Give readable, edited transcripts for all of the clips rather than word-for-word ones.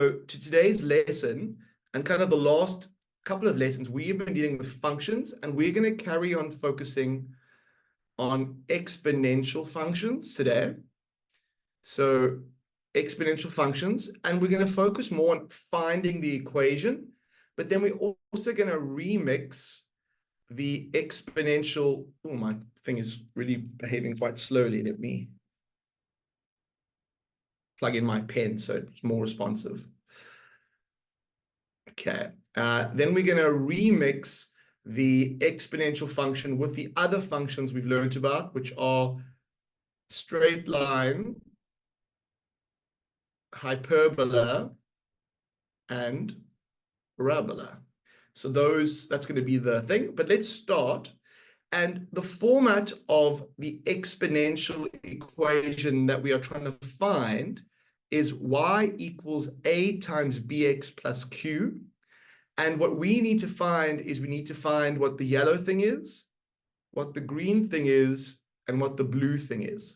to today's lesson and kind of the last couple of lessons, we've been dealing with functions, and we're going to carry on focusing on exponential functions today. So exponential functions, and we're going to focus more on finding the equation, but then we're also going to remix the exponential. Oh, my thing is really behaving quite slowly. Let me plug in my pen so it's more responsive. Okay. Then we're going to remix the exponential function with the other functions we've learned about, which are straight line, hyperbola, and parabola. So that's going to be the thing. But let's start. And the format of the exponential equation that we are trying to find is y equals a times bx plus q. And what we need to find is we need to find what the yellow thing is, what the green thing is, and what the blue thing is.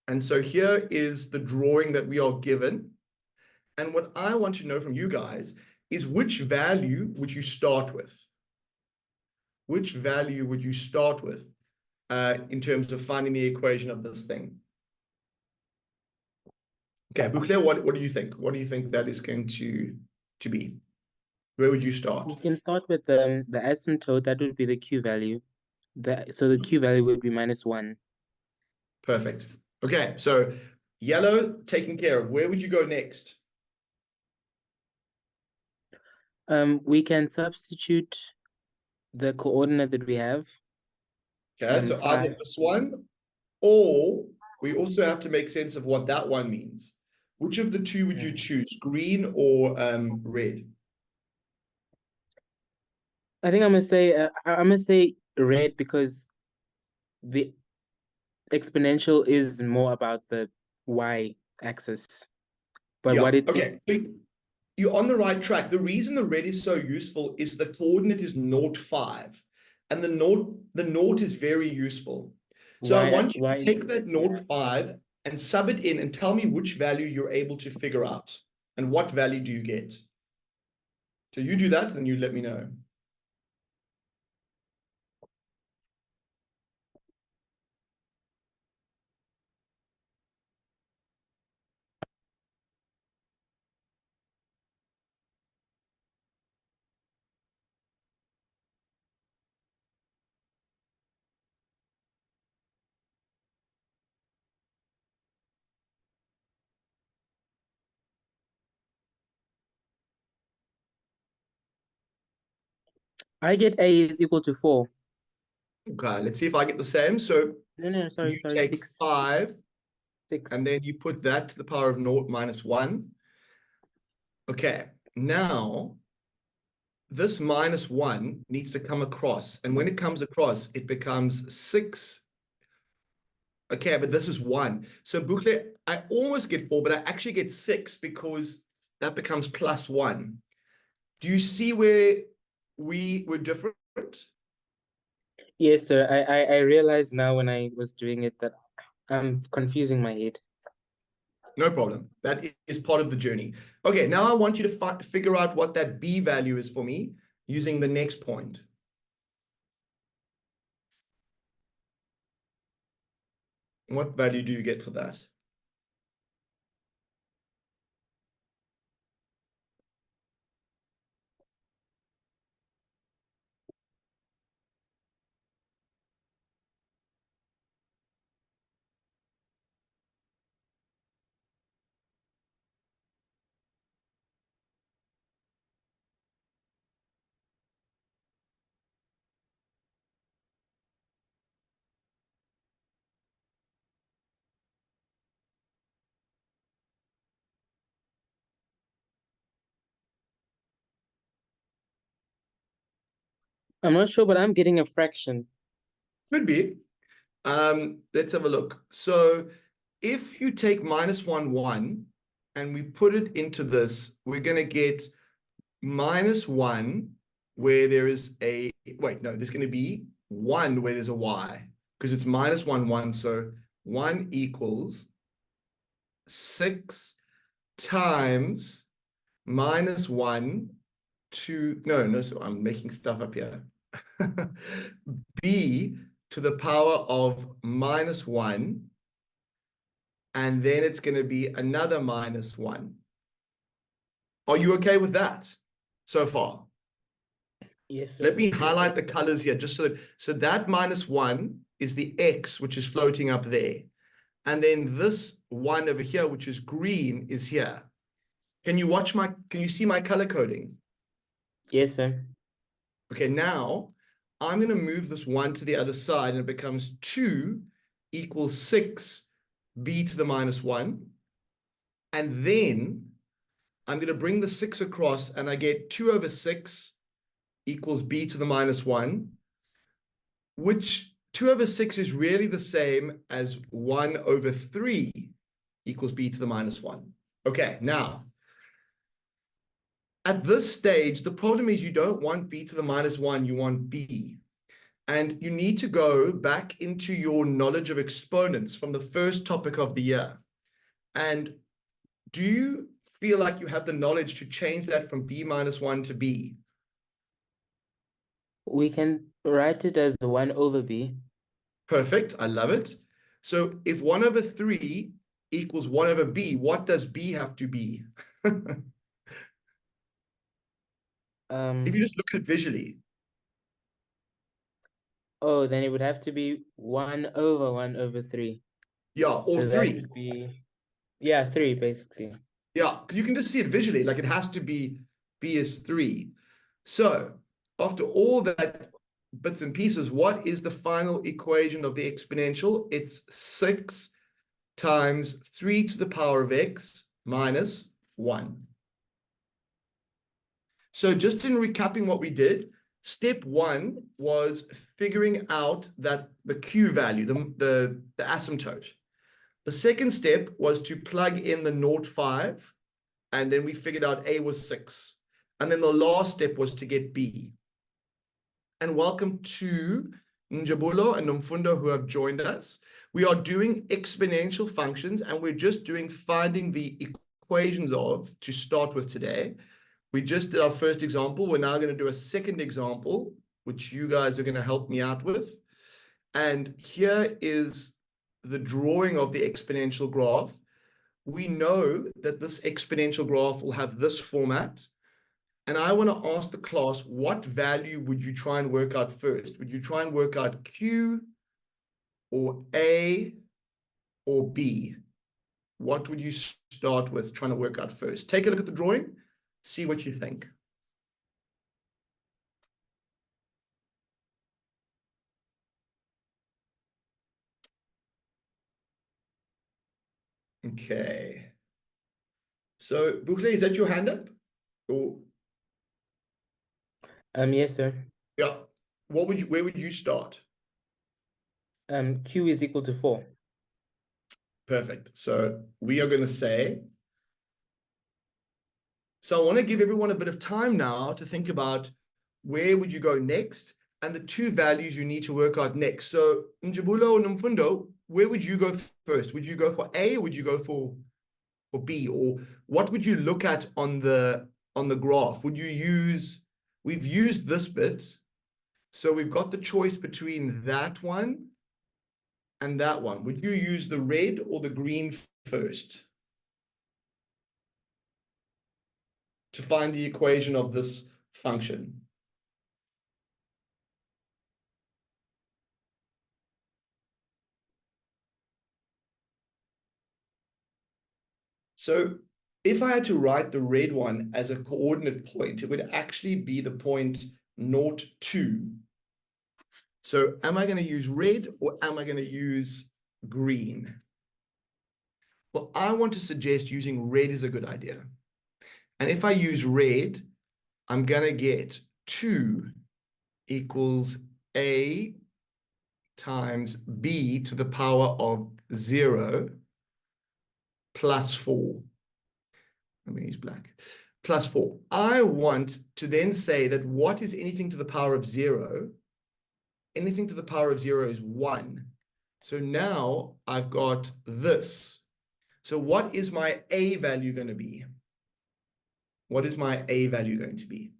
And so here is the drawing that we are given. And what I want to know from you guys is which value would you start with? Which value would you start with in terms of finding the equation of this thing? Okay, Bouclair, what do you think? What do you think that is going to be? Where would you start? We can start with the asymptote. That would be the q value. So the q value would be -1. Perfect. Okay, so yellow taken care of. Where would you go next? We can substitute the coordinate that we have. Okay, so either this one, or we also have to make sense of what that one means. Which of the two would you choose, green or red? I think I'm gonna say red, because the exponential is more about the y-axis. But yeah, okay. You're on the right track. The reason the red is so useful is the coordinate is 0, 5. And the naught is very useful. So I want you to take that 0, 5 and sub it in and tell me which value you're able to figure out. And what value do you get? So you do that, and you let me know. I get a is equal to 4. Okay, let's see if I get the same. So sorry, you take 6. 5, 6. and then you put that to the power of 0 minus 1. Okay, now this -1 needs to come across. And when it comes across, it becomes 6. Okay, but this is 1. So Bouclair, I almost get 4, but I actually get 6 because that becomes +1. Do you see where we were different? Yes, sir. I realized now when I was doing it that I'm confusing my head. No problem. That is part of the journey. Okay, now I want you to figure out what that b value is for me using the next point. What value do you get for that? I'm not sure, but I'm getting a fraction. Could be. Let's have a look. So if you take -1, 1, and we put it into this, we're going to get -1 where there is a, wait, no, there's going to be 1 where there's a y, because it's -1, 1. So 1 equals 6 times minus 1 to, no, so I'm making stuff up here. b to the power of minus 1, and then it's going to be another minus 1. Are you okay with that so far? Yes, Let sir. me highlight the colors here, just so that minus 1 is the x, which is floating up there. And then this 1 over here, which is green, is here. Can you see my color coding? Yes, sir. Okay, now I'm going to move this 1 to the other side, and it becomes 2 equals 6 b to the minus 1. And then I'm going to bring the 6 across, and I get 2 over 6 equals b to the minus 1, which 2 over 6 is really the same as 1 over 3 equals b to the minus 1. Okay, now, at this stage, the problem is you don't want b to the minus 1, you want b. And you need to go back into your knowledge of exponents from the first topic of the year. And do you feel like you have the knowledge to change that from b minus 1 to b? We can write it as 1 over b. Perfect. I love it. So if 1 over 3 equals 1 over b, what does b have to be? If you just look at it visually. Oh, then it would have to be 1 over 1 over 3. Yeah, or So that 3. would be, yeah, 3 basically. Yeah, you can just see it visually, like it has to be b is 3. So after all that bits and pieces, what is the final equation of the exponential? It's 6 times 3 to the power of x minus 1. So just in recapping what we did, step 1 was figuring out that the q value, the asymptote. The second step was to plug in the 0.5, and then we figured out a was 6. And then the last step was to get b. And welcome to Njabulo and Nomfundo who have joined us. We are doing exponential functions, and we're just doing finding the equations of to start with today. We just did our first example. We're now going to do a second example, which you guys are going to help me out with. And here is the drawing of the exponential graph. We know that this exponential graph will have this format. And I want to ask the class, what value would you try and work out first? Would you try and work out Q or A or B? What would you start with trying to work out first? Take a look at the drawing, see what you think. Okay. So, Bukle, is that your hand up? Or Yes, sir. yeah, where would you start? Q is equal to 4. Perfect. So we are going to say, so I want to give everyone a bit of time now to think about where would you go next and the two values you need to work out next. So Njabulo and Mfundo, where would you go first? Would you go for A or would you go for B? Or what would you look at on the graph? Would you use, we've used this bit. So we've got the choice between that one and that one. Would you use the red or the green first to find the equation of this function? So if I had to write the red one as a coordinate point, it would actually be the point 0, 2. So am I going to use red or am I going to use green? Well, I want to suggest using red is a good idea. And if I use red, I'm going to get 2 equals A times B to the power of 0 plus 4. Let me use black. Plus 4. I want to then say that what is anything to the power of 0? Anything to the power of 0 is 1. So now I've got this. So what is my A value going to be? what is my A value going to be?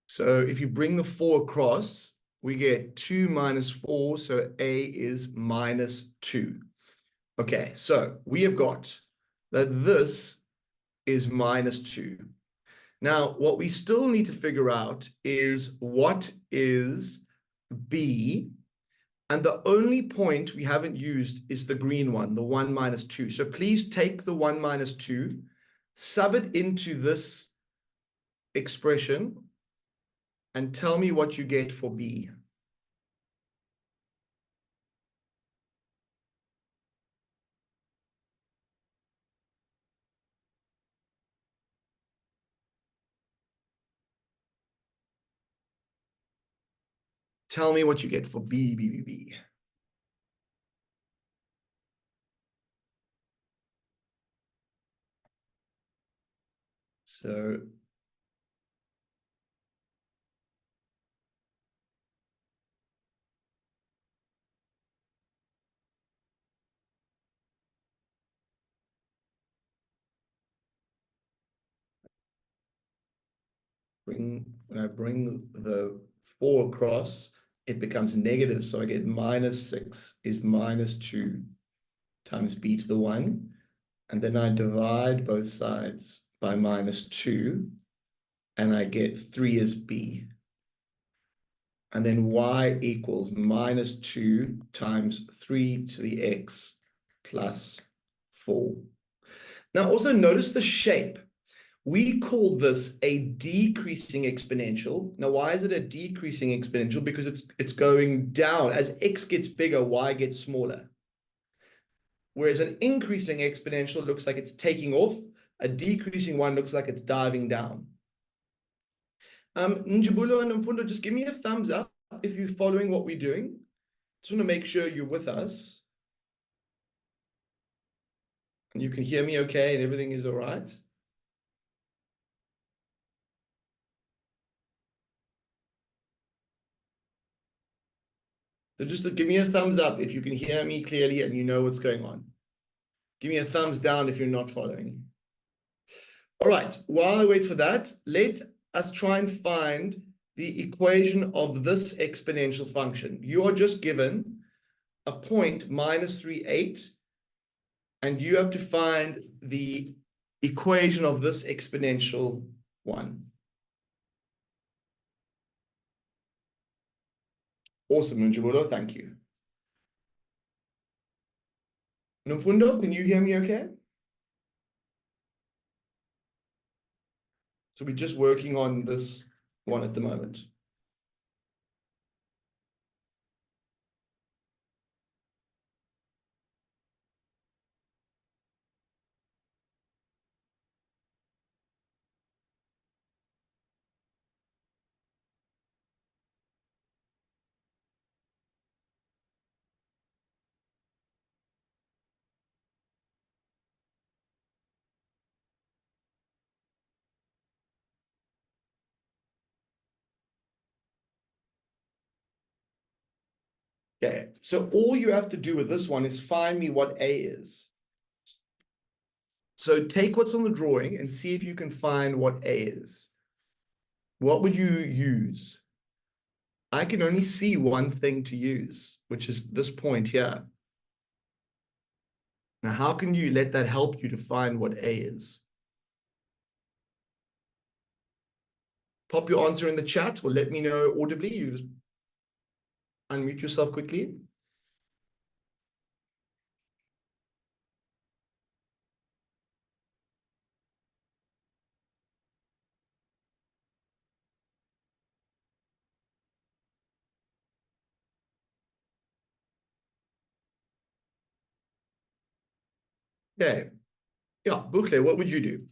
So if you bring the 4 across, we get 2 minus 4, so A is minus 2. Okay, so we have got that this is minus 2. Now, what we still need to figure out is what is B, and the only point we haven't used is the green one, the 1 minus 2. So please take the 1 minus 2, sub it into this expression, and tell me what you get for B. Tell me what you get for B, B, B, B. So when I bring the 4 across, it becomes negative. So I get minus 6 is minus 2 times B to the 1. And then I divide both sides by minus 2. And I get 3 as B. And then y equals minus 2 times 3 to the x plus 4. Now also notice the shape. We call this a decreasing exponential. Now, why is it a decreasing exponential? Because it's going down. As x gets bigger, y gets smaller. Whereas an increasing exponential looks like it's taking off. A decreasing one looks like it's diving down. Njabulo and Mfundo, just give me a thumbs up if you're following what we're doing. Just want to make sure you're with us. And you can hear me okay and everything is all right. So just give me a thumbs up if you can hear me clearly and you know what's going on. Give me a thumbs down if you're not following. All right, while I wait for that, let us try and find the equation of this exponential function. You are just given a point minus 3,8, and you have to find the equation of this exponential one. Awesome, Njabulo, thank you. Nomfundo, can you hear me okay? So we're just working on this one at the moment. Okay, so all you have to do with this one is find me what A is. So take what's on the drawing and see if you can find what A is. What would you use? I can only see one thing to use, which is this point here. Now, how can you let that help you to find what A is? Pop your answer in the chat or let me know audibly. You just unmute yourself quickly. Okay. Yeah, Bukle, what would you do?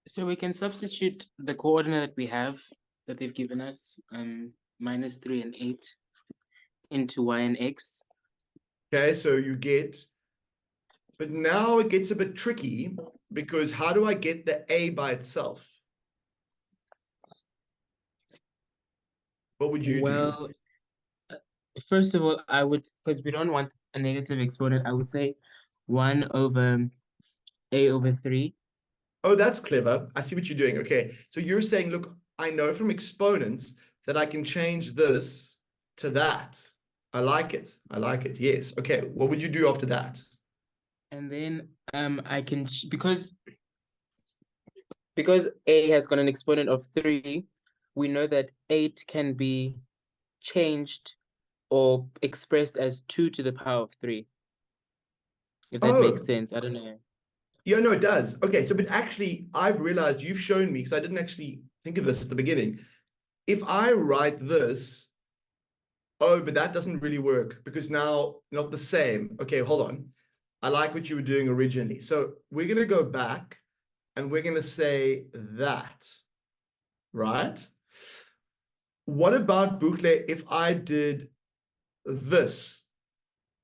So we can substitute the coordinate we have that they've given us, -3 and 8, into y and x. Okay, so you get, but now it gets a bit tricky because how do I get the a by itself? What would you do? Well, first of all, I would, because we don't want a negative exponent, I would say 1 over a over 3. Oh, that's clever. I see what you're doing. Okay, so you're saying, look, I know from exponents that I can change this to that. I like it. I like it. Yes. Okay, what would you do after that? And then I can, because a has got an exponent of 3, we know that 8 can be changed or expressed as 2 to the power of 3. If that makes Oh, sense. I don't know. yeah, no, it does. Okay, so but actually, I've realized you've shown me because I didn't actually think of this at the beginning. If I write this, oh, but that doesn't really work because now not the same. Okay, hold on. I like what you were doing originally. So we're going to go back and we're going to say that, right? What about Bukle if I did this?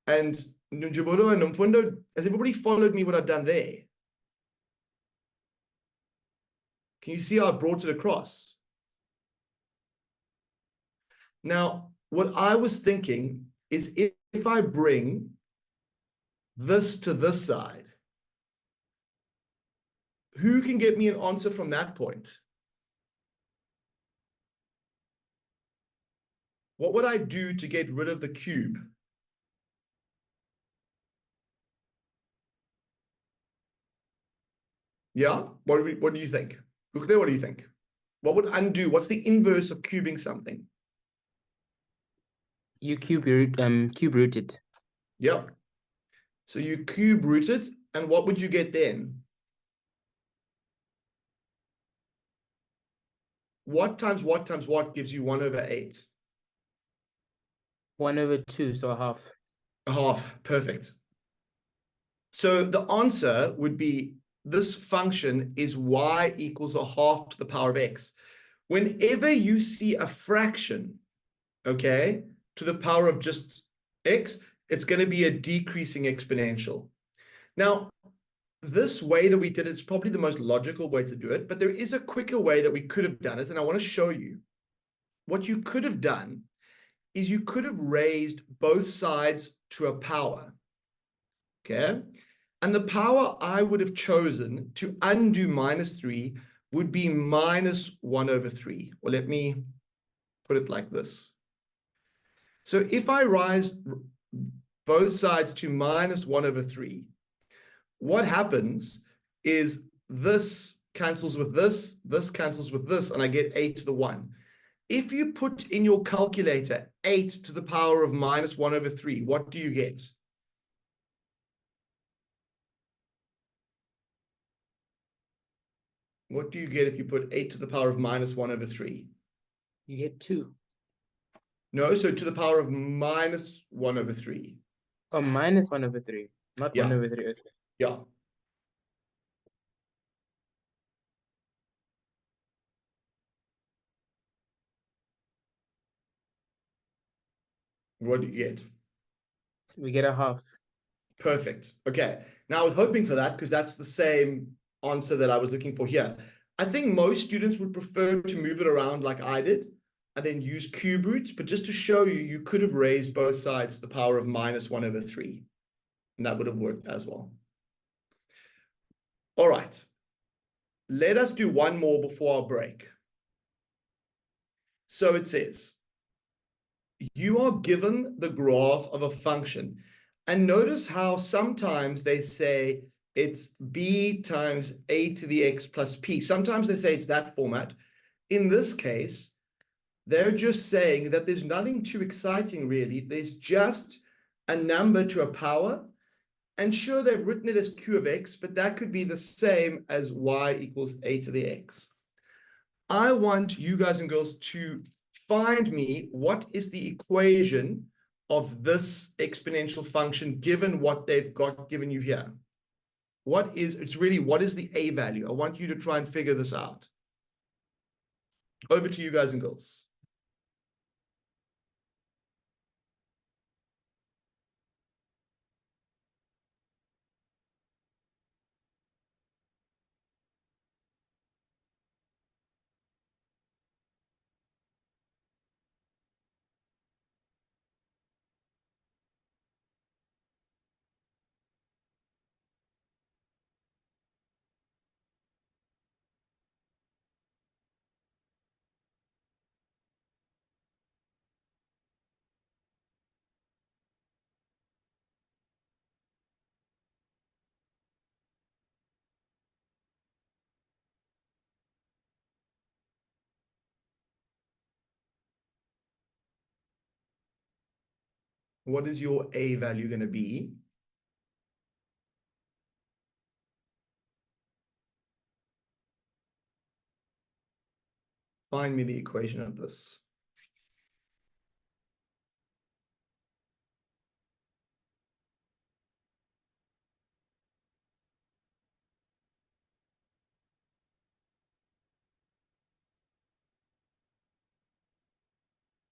And Nunjabolo and Numfundo, has everybody followed me what I've done there? Can you see how I brought it across? Now, what I was thinking is if I bring this to this side, who can get me an answer from that point? What would I do to get rid of the cube? Yeah? What do you think? What do you think? What would undo? What's the inverse of cubing something? You cube root it. Yeah. So you cube root it, and what would you get then? What times what gives you 1 over 8? 1 over 2, so a half. A half. Perfect. So the answer would be this function is y equals a half to the power of x. Whenever you see a fraction, okay, to the power of just x, it's going to be a decreasing exponential. Now, this way that we did it is probably the most logical way to do it, but there is a quicker way that we could have done it, and I want to show you. What you could have done is you could have raised both sides to a power, okay? And the power I would have chosen to undo -3 would be -1 over 3. Or let me put it like this. So if I rise both sides to -1 over 3, what happens is this cancels with this cancels with this, and I get 8 to the 1. If you put in your calculator 8 to the power of -1 over 3, what do you get? What do you get if you put 8 to the power of -1 over 3? You get 2. No, so to the power of -1 over 3. Oh, minus 1 over 3, not 1 Yeah, over 3. Okay. yeah. What do you get? We get a half. Perfect. Okay. Now I was hoping for that because that's the same answer that I was looking for here. I think most students would prefer to move it around like I did and then use cube roots, but just to show you, you could have raised both sides to the power of -1 over 3, and that would have worked as well. All right. Let us do one more before our break. So it says, you are given the graph of a function. And notice how sometimes they say it's b times a to the x plus p. Sometimes they say it's that format. In this case, they're just saying that there's nothing too exciting, really. There's just a number to a power. And sure, they've written it as q of x, but that could be the same as y equals a to the x. I want you guys and girls to find me what is the equation of this exponential function given what they've got given you here. What is the a value? I want you to try and figure this out. Over to you guys and girls. what is your A value going to be? Find me the equation of this.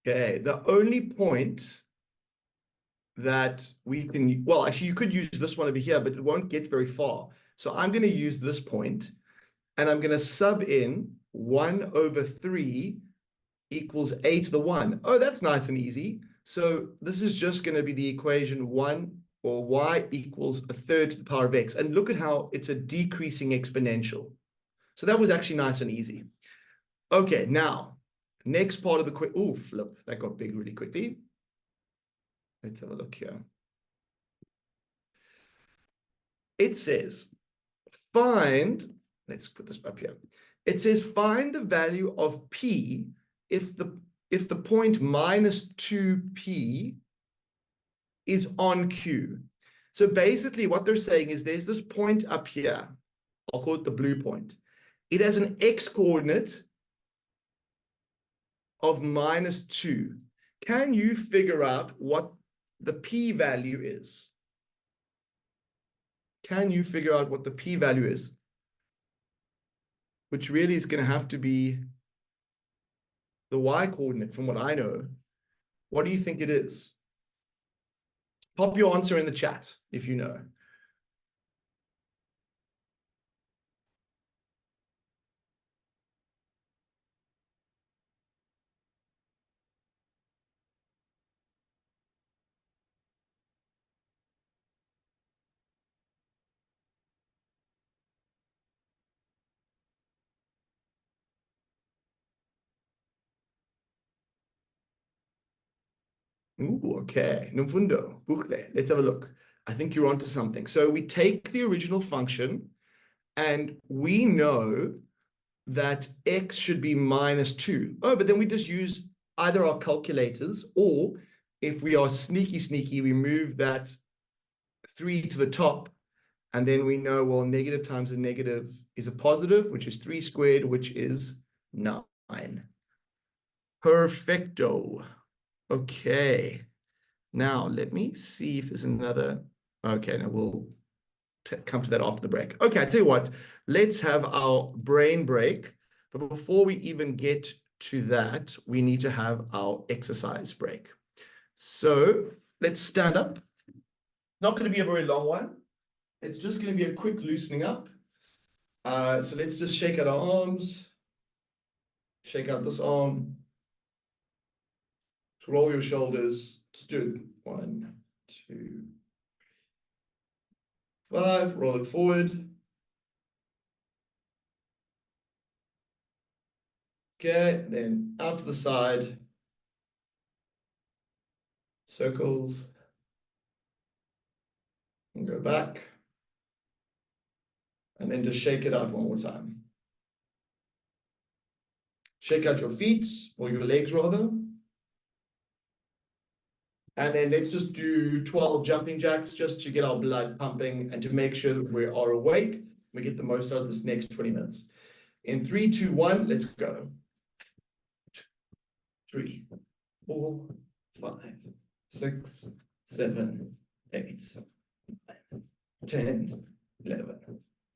Okay, the only point that we can, well, actually, you could use this one over here, but it won't get very far. So I'm going to use this point, and I'm going to sub in 1 over 3 equals a to the 1. Oh, that's nice and easy. So this is just going to be the equation 1, or y equals a third to the power of x. And look at how it's a decreasing exponential. So that was actually nice and easy. Okay, now, next part of the quick. Oh, flip, that got big really quickly. Let's have a look here. It says, let's put this up here. It says, find the value of p if the point minus 2p is on Q. So basically what they're saying is there's this point up here. I'll call it the blue point. It has an x coordinate of minus 2. Can you figure out what the p value is? Can you figure out what the p value is? Which really is going to have to be the y coordinate from what I know. What do you think it is? Pop your answer in the chat if you know. Ooh, okay. Numfundo, buchle. Let's have a look. I think you're onto something. So we take the original function, and we know that x should be minus 2. Oh, but then we just use either our calculators, or if we are sneaky, we move that 3 to the top, and then we know, well, negative times a negative is a positive, which is 3 squared, which is 9. Perfecto. Okay. Now, let me see if there's another. Okay, now we'll come to that after the break. Okay, I tell you what, let's have our brain break. But before we even get to that, we need to have our exercise break. So let's stand up. Not going to be a very long one. It's just going to be a quick loosening up. So let's just shake out our arms. Shake out this arm. Roll your shoulders. Just do it. 1, 2, 5. Roll it forward. Okay, then out to the side. Circles. And go back. And then just shake it out one more time. Shake out your feet, or your legs rather. And then let's just do 12 jumping jacks just to get our blood pumping and to make sure that we are awake. We get the most out of this next 20 minutes. In 3, 2, 1, let's go. 3, 4, 5, 6, 7, 8, 9, 10, 11,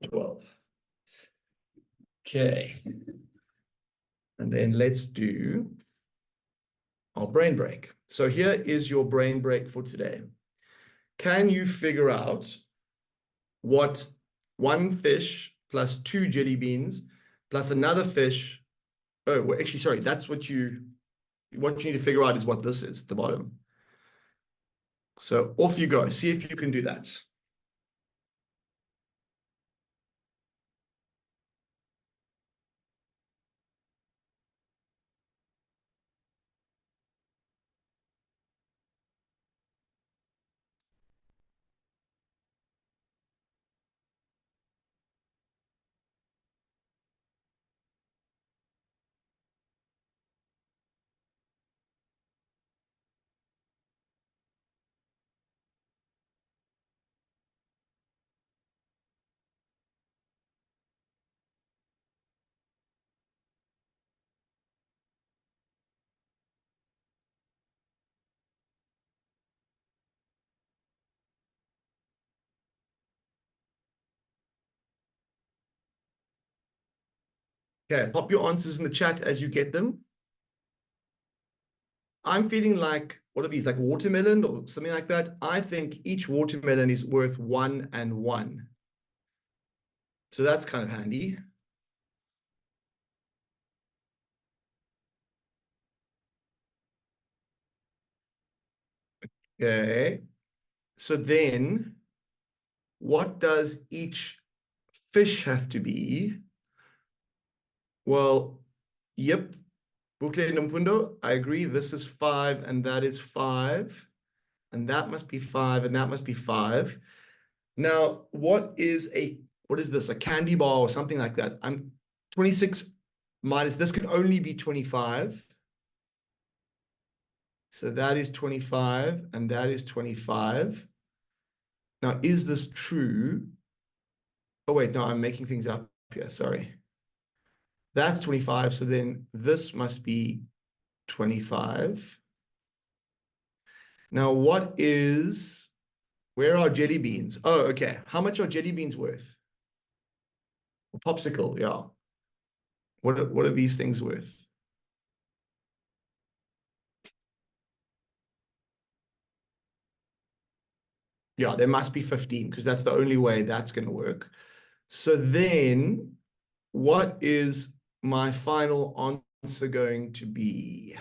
12. Okay. And then let's do our brain break. So here is your brain break for today. Can you figure out what 1 fish plus 2 jelly beans plus another fish? Oh, well, actually, sorry, that's what you need to figure out is what this is at the bottom. So off you go. See if you can do that. Okay, pop your answers in the chat as you get them. I'm feeling like, what are these, like watermelon or something like that? I think each watermelon is worth 1 and 1. So that's kind of handy. Okay. So then what does each fish have to be? Well, yep. Bukle Namfundo, I agree. This is 5 and that is 5. And that must be 5 and that must be 5. Now, what is this? A candy bar or something like that? I'm 26 minus this can only be 25. So that is 25 and that is 25. Now, is this true? Oh, wait, no, I'm making things up here. Sorry. That's 25. So then this must be 25. Now, where are jelly beans? Oh, okay. How much are jelly beans worth? A popsicle, yeah. What are these things worth? Yeah, there must be 15 because that's the only way that's going to work. So then what is my final answer going to be?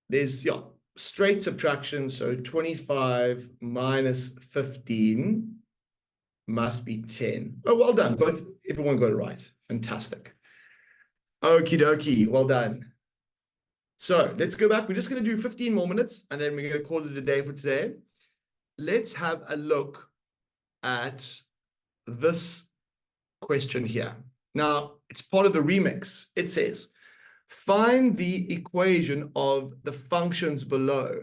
There's, yeah, straight subtraction. So 25 minus 15 must be 10. Oh, well done. Everyone got it right. Fantastic. Okie dokie. Well done. So let's go back. We're just going to do 15 more minutes and then we're going to call it a day for today. Let's have a look at this question here. Now, it's part of the remix. It says, find the equation of the functions below.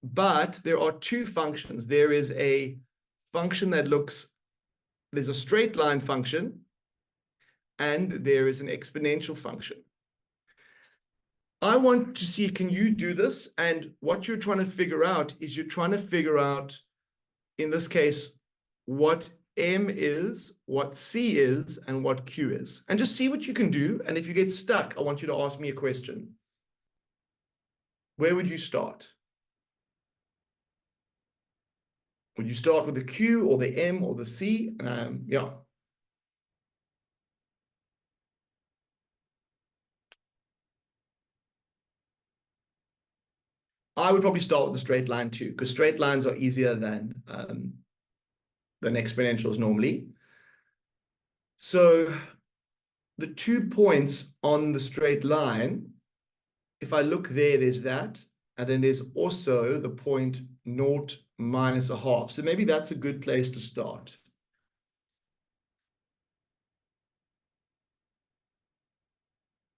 But there are two functions. There is a function there's a straight line function, and there is an exponential function. I want to see, can you do this? And what you're trying to figure out is you're trying to figure out, in this case, what M is, what C is, and what Q is. And just see what you can do. And if you get stuck, I want you to ask me a question. Where would you start? Would you start with the Q or the M or the C? Yeah. I would probably start with the straight line too, because straight lines are easier than exponentials normally. So the 2 points on the straight line, if I look there, there's that. And then there's also the point 0 minus a half. So maybe that's a good place to start.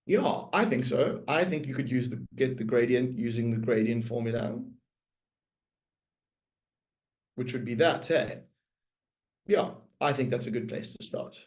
Yeah, I think so. I think you could get the gradient using the gradient formula, which would be that, hey? Yeah, I think that's a good place to start.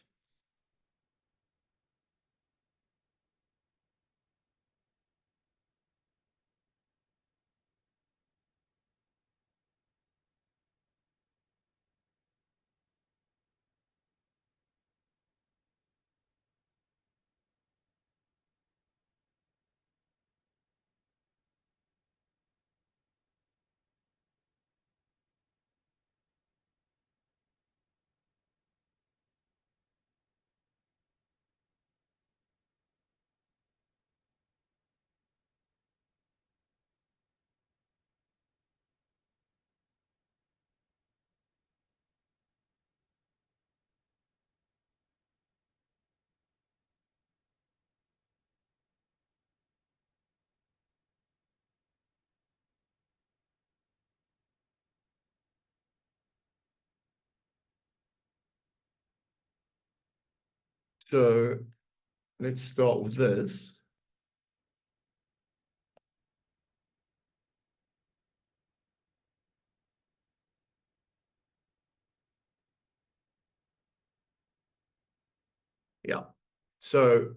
So let's start with this. Yeah. So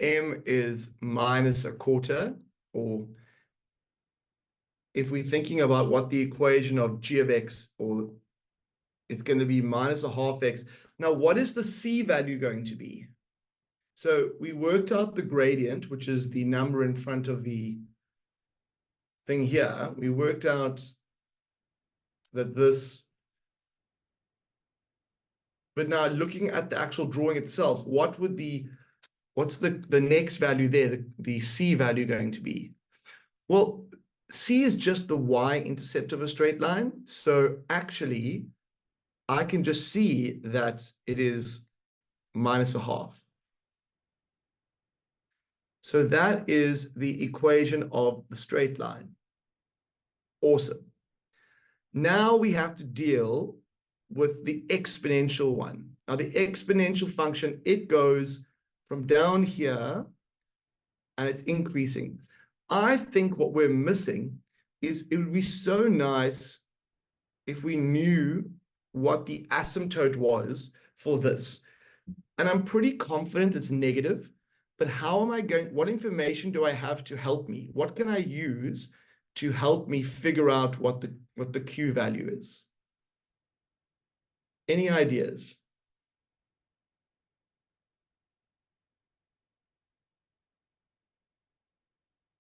M is minus a quarter, or if we're thinking about what the equation of g of x or It's going to be minus a half x. Now, what is the c value going to be? So we worked out the gradient, which is the number in front of the thing here. We worked out that this, but now looking at the actual drawing itself, what's the next value there, the c value going to be? Well, c is just the y-intercept of a straight line. So actually, I can just see that it is minus a half. So that is the equation of the straight line. Awesome. Now we have to deal with the exponential one. Now the exponential function, it goes from down here and it's increasing. I think what we're missing is it would be so nice if we knew what the asymptote was for this. And I'm pretty confident it's negative, but how am I what information do I have to help me? What can I use to help me figure out what the Q value is? Any ideas?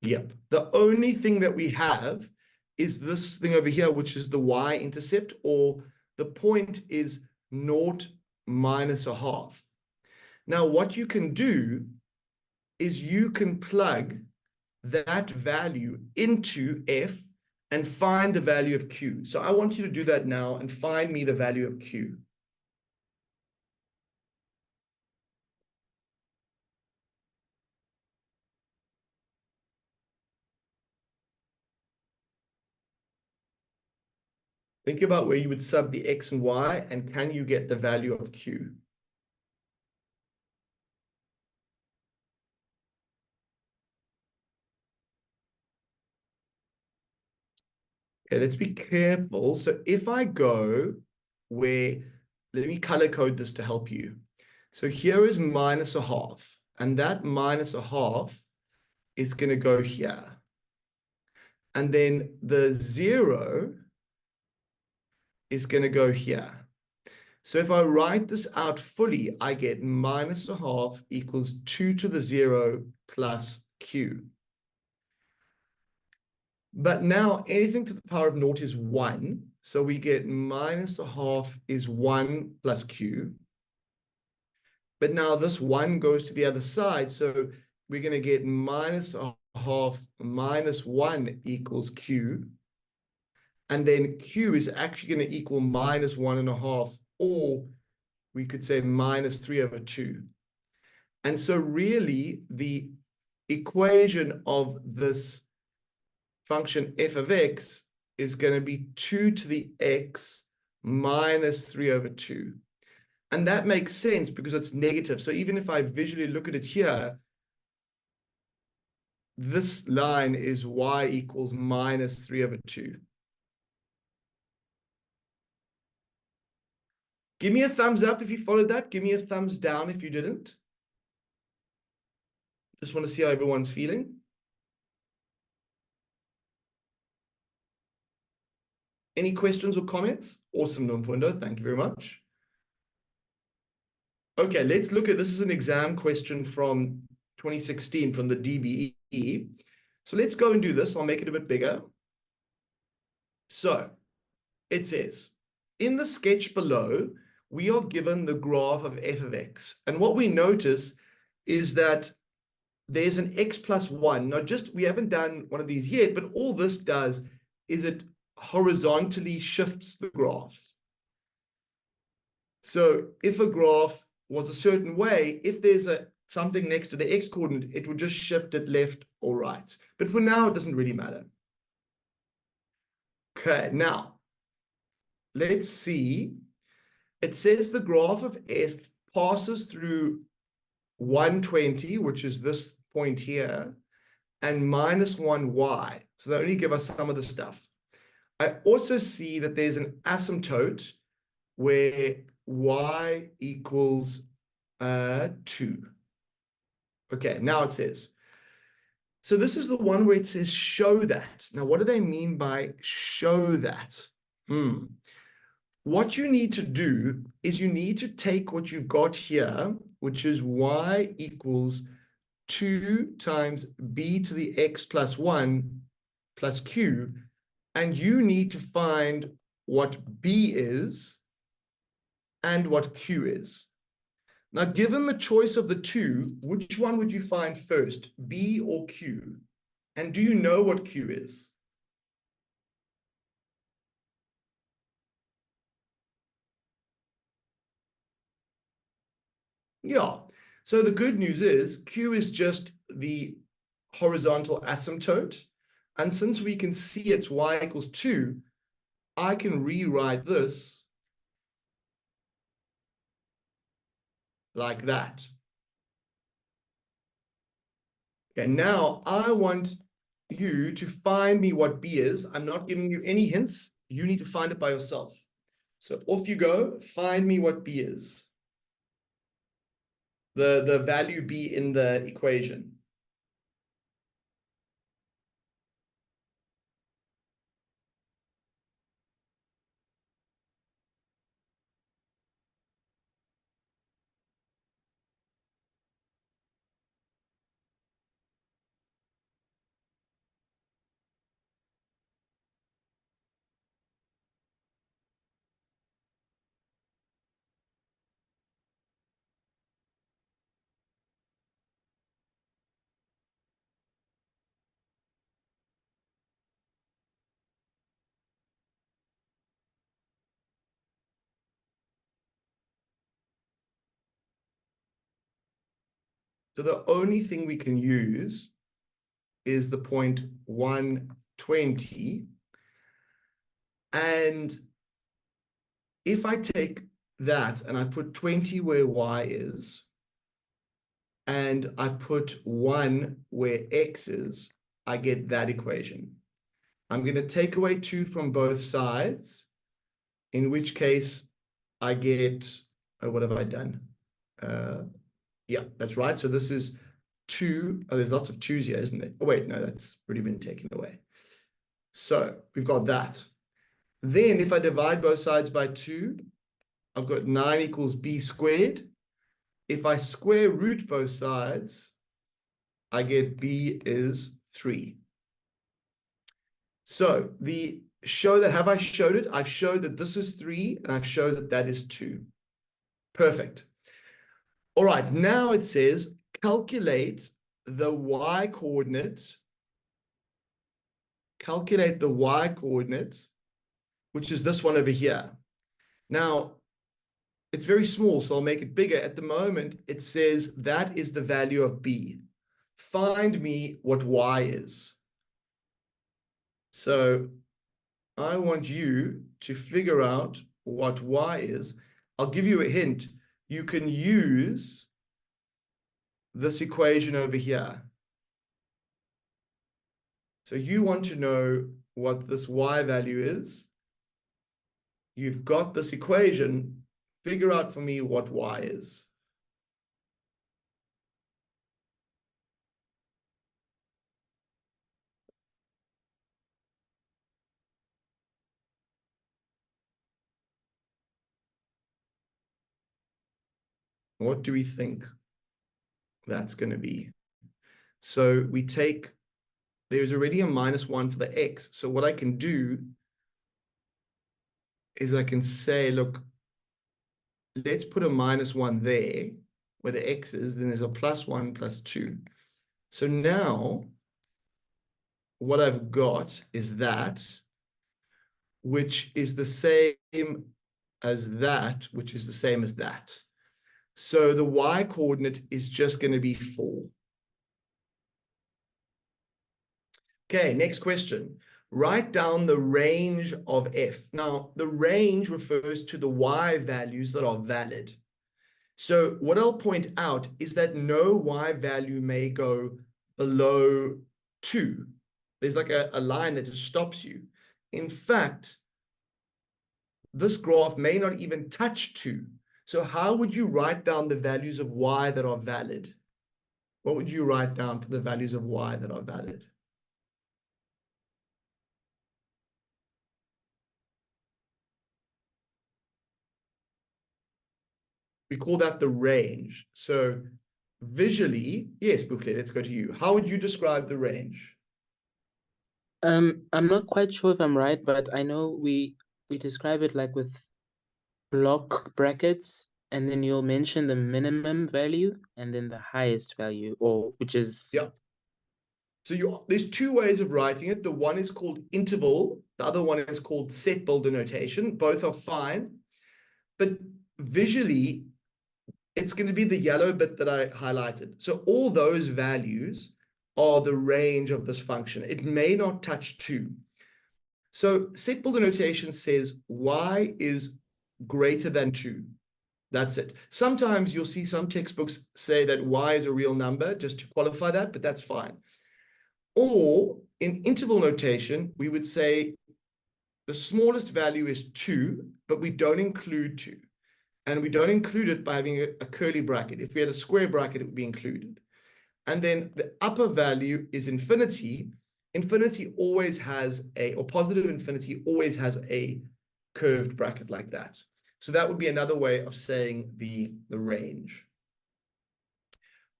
Yep. The only thing that we have is this thing over here, which is the y-intercept, or the point is 0 minus a half. Now, what you can do is you can plug that value into f and find the value of q. So I want you to do that now and find me the value of q. Think about where you would sub the x and y, and can you get the value of q? Okay, let's be careful. So if I go where, let me color code this to help you. So here is minus a half, and that minus a half is going to go here. And then the 0 is going to go here. So if I write this out fully, I get minus a half equals 2 to the 0 plus q. But now anything to the power of 0 is 1. So we get minus a half is 1 plus q. But now this 1 goes to the other side. So we're going to get minus a half minus 1 equals q. And then q is actually going to equal minus 1.5, or we could say minus 3/2. And so really the equation of this function f of x is going to be 2 to the x minus 3/2. And that makes sense because it's negative. So even if I visually look at it here, this line is y equals minus 3/2. Give me a thumbs up if you followed that. Give me a thumbs down if you didn't. Just want to see how everyone's feeling. Any questions or comments? Awesome, Nomfundo. Thank you very much. Okay, let's look at this. Is an exam question from 2016 from the DBE. So let's go and do this. I'll make it a bit bigger. So it says, in the sketch below, we are given the graph of f of x. And what we notice is that there's an x plus 1. Now, we haven't done one of these yet, but all this does is it horizontally shifts the graph. So if a graph was a certain way, if there's something next to the x coordinate, it would just shift it left or right. But for now, it doesn't really matter. Okay, now, let's see. It says the graph of f passes through 120, which is this point here, and minus 1y. So they only give us some of the stuff. I also see that there's an asymptote where y equals 2. Okay, now it says, so this is the one where it says show that. Now, what do they mean by show that? what you need to do is you need to take what you've got here, which is y equals 2 times b to the x plus 1 plus q, and you need to find what b is and what q is. Now, given the choice of the two, which one would you find first, b or q? And do you know what q is? Yeah. So the good news is q is just the horizontal asymptote. And since we can see it's y equals 2, I can rewrite this like that. Okay, now I want you to find me what b is. I'm not giving you any hints. You need to find it by yourself. So off you go. Find me what b is. The value b in the equation. So the only thing we can use is the point 120. And if I take that and I put 20 where y is, and I put 1 where x is, I get that equation. I'm going to take away 2 from both sides, in which case I get, what have I done? Yeah, that's right. So this is 2. Oh, there's lots of 2's here, isn't there? Oh, wait, no, that's already been taken away. So we've got that. Then if I divide both sides by 2, I've got 9 equals b squared. If I square root both sides, I get b is 3. So have I showed it? I've showed that this is 3, and I've showed that that is 2. Perfect. All right, now it says calculate the y coordinate. Calculate the y coordinate, which is this one over here. Now, it's very small, so I'll make it bigger. At the moment, it says that is the value of b. Find me what y is. So I want you to figure out what y is. I'll give you a hint. You can use this equation over here. So you want to know what this y value is. You've got this equation. Figure out for me what y is. What do we think that's going to be? So we take, there's already a -1 for the x. So what I can do is I can say, look, let's put a -1 there where the x is. Then there's a +1 plus 2. So now what I've got is that, which is the same as that, which is the same as that. So the y coordinate is just going to be 4. Okay, next question. Write down the range of f. Now, the range refers to the y values that are valid. So what I'll point out is that no y value may go below 2. There's like a line that just stops you. In fact, this graph may not even touch 2. So how would you write down the values of y that are valid? What would you write down for the values of y that are valid? We call that the range. So visually, yes, Bukle, let's go to you. How would you describe the range? I'm not quite sure if I'm right, but I know we describe it like with block brackets, and then you'll mention the minimum value and then the highest value, or which is Yeah. So there's two ways of writing it. The one is called interval. The other one is called set builder notation. Both are fine. But visually, it's going to be the yellow bit that I highlighted. So all those values are the range of this function. It may not touch 2. So set builder notation says y is greater than 2. That's it. Sometimes you'll see some textbooks say that y is a real number just to qualify that, but that's fine. Or in interval notation, we would say the smallest value is 2, but we don't include 2. And we don't include it by having a curly bracket. If we had a square bracket, it would be included. And then the upper value is infinity. Infinity always has or positive infinity always has a curved bracket like that. So that would be another way of saying the range.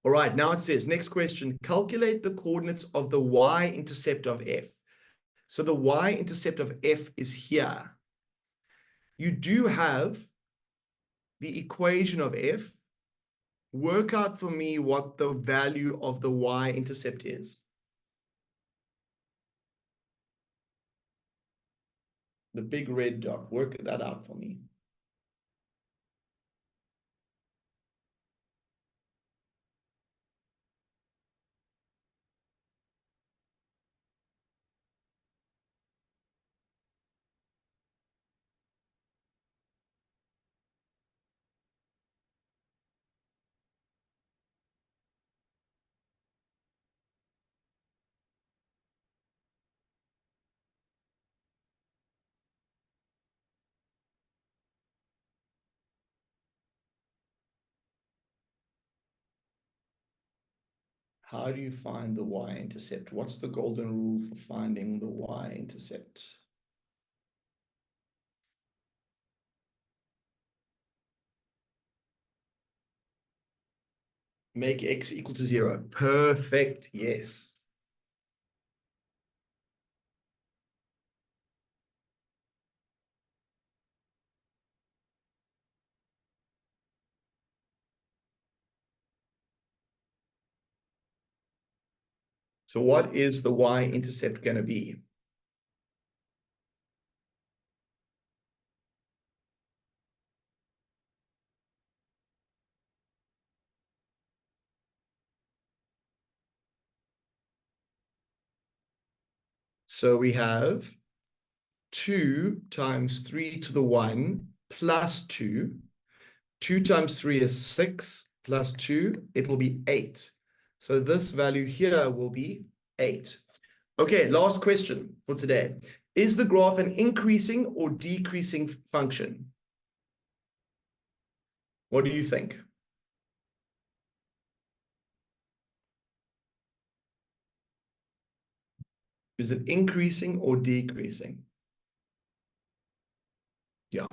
All right, now it says, next question, calculate the coordinates of the y-intercept of f. So the y-intercept of f is here. You do have the equation of f. Work out for me what the value of the y-intercept is. The big red dot, work that out for me. How do you find the y-intercept? What's the golden rule for finding the y-intercept? Make x equal to 0. Perfect, yes. So what is the y-intercept going to be? So we have 2 times 3 to the 1 plus 2. 2 times 3 is 6 plus 2. It will be 8. So this value here will be 8. Okay, last question for today. Is the graph an increasing or decreasing function? What do you think? Is it increasing or decreasing? Yeah.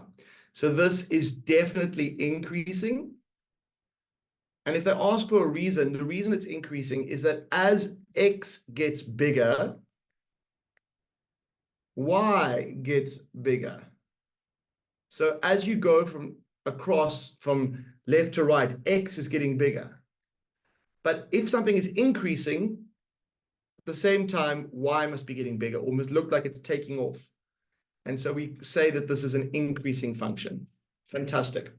So this is definitely increasing. And if they ask for a reason, the reason it's increasing is that as x gets bigger, y gets bigger. So as you go from left to right, x is getting bigger. But if something is increasing, at the same time, y must be getting bigger, or must look like it's taking off. And so we say that this is an increasing function. Fantastic.